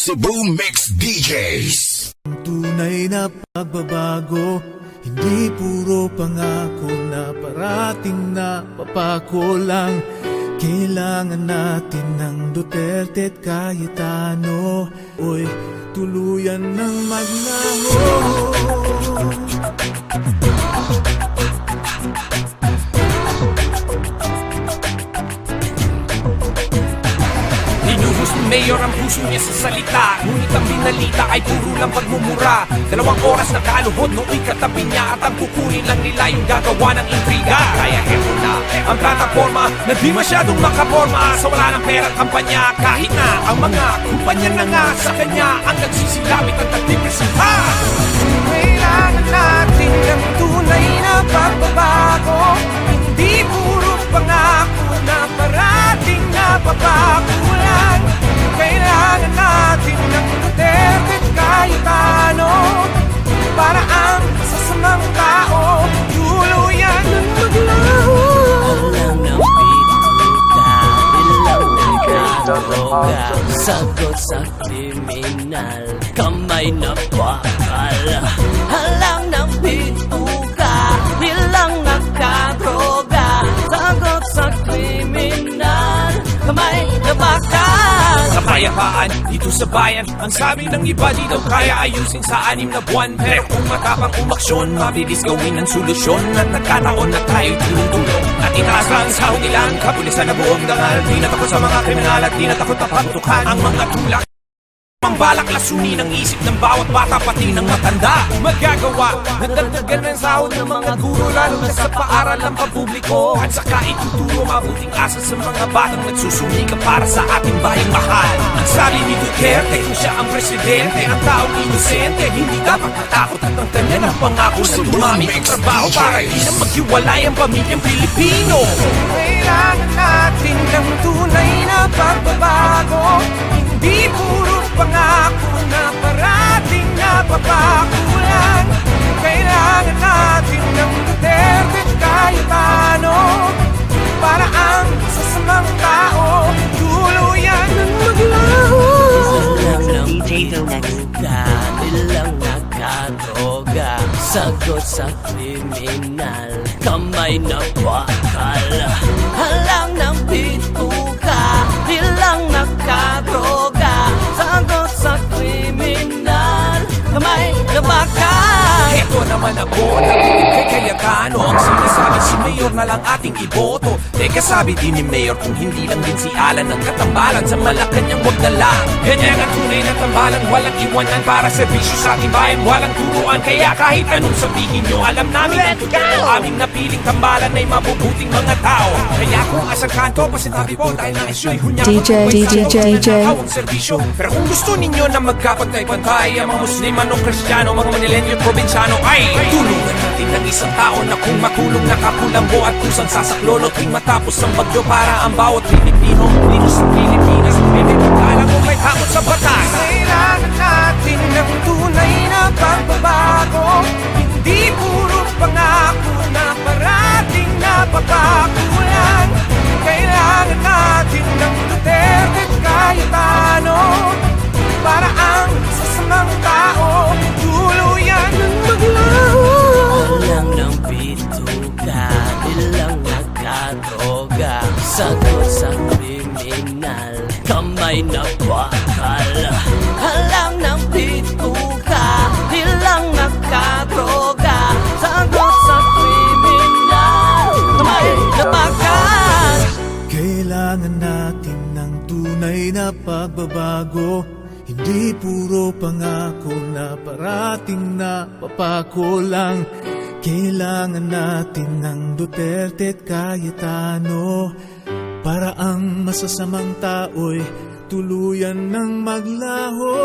Cebu Mix DJs. Ang tunay na pagbabago, hindi puro pangako na parating na papako lang. Kailangan natin ng Duterte at Cayetano, oy, tuluyan ng maglaho. Inuhos ni Mayor ang puso niya sa salita, ngunit ang binalita ay puro lang pagmumura. 2 oras na kaluhod, nooy katabi niya, at ang kukunin lang nila yung gagawa ng intriga. Kaya heto na ang plataforma na di masyadong makaporma, sa wala ng pera at kampanya. Kahit na ang mga kumpanya na nga sa kanya ang nagsisilabit at nagdipresenta. Kailangan natin ng tunay na pagbabago, hindi puro pangako na parating na papakulan. Kailangan natin ng Duterte at Cayetano, para ang sasamang tao tuluyan ng maglaho. Alang ng bituka, ilang nagkakaroga, sagot sa kriminal, kamay na bakal. Alang ng bituka, ilang nagkakaroga, sagot sa kriminal, kamay na bakal. Sa payapaan, dito sa bayan, ang sabi ng iba di daw kaya ayusin sa 6 na buwan. Pero kung matapang umaksyon, mabilis gawin ang solusyon. At nagkataon na tayo'y tulong-tulong at itaas lang sa sahod nilang kapulisan na buong dangal. Di natakot sa mga kriminal at di natakot na pagtukan ang mga tulak. Ang balak lasunin ang isip ng bawat bata, pati ng matanda. Magagawa, nagdagdagan ng sahod ng mga guro, lalo na sa paaral ng pampubliko. At saka ituturo mabuting asa sa mga batang nagsusumikap para sa ating bayang mahal. Ang sabi ni Duterte, kung siya ang presidente, ang taong inosente hindi dapat matakot, at ang kanya ng pangako na dumami ang trabaho para di na maghiwalay ang pamilyang Pilipino. Kailangan natin ng tunay na pagbabago, hindi puro pangako na parating na papakulan. Kailangan natin ng Duterte at Cayetano, para ang sasamang tao tuluyan ng maglaho. Alang ng bituka, ilang nagkakaroga, sagot sa kriminal, kamay na bakal. Alang ng bituka, ilang nagkakaroga, sagot sa kriminal, kamay na bakal. Ito naman ako, nakinig kay Cayetano. Ang sinasabi si Mayor na lang ating iboto. Teka, sabi din ni Mayor, kung hindi lang din si Alan ng katambalan, sa Malacanang wag na lang. Ganyan ang tunay na tambalan, walang iwanan para serbisyo sa ating bayan, walang turuan. Kaya kahit anong sabihin nyo, alam namin ang totoo. Aming napiling tambalan ay mabubuting mga tao. Kaya kung asang kanto, pasinabi po dahil na isyo'y hunyako. Ang serbisyo. Pero kung gusto ninyo na magkapantay-pantay, ang mga Muslim, anong Kristiyano, mga Manilenyo, Probinsyano, ay tulungan natin ng isang tao na kung matulog nakakulambo at kusang sasaklolo tuwing matapos ang bagyo, para ang bawat Pilipino dito sa Pilipinas may pinagkalang o may takot sa batas. Kailangan natin ng tunay na pagbabago, hindi puro pangako na parating na papakulan. Kailangan natin ng Duterte at Cayetano, para ang sasamang tao tuluyan ng maglaho. Alang ng bituka, ilang nagkakaroga, sagot sa kriminal, kamay na bakal. Alang ng bituka, ilang nagkakaroga, sagot sa kriminal, kamay na bakal. Kailangan natin ng tunay na pagbabago, hindi puro pangako na parating na papako lang. Kailangan natin ng Duterte at Cayetano, para ang masasamang tao'y tuluyan ng maglaho.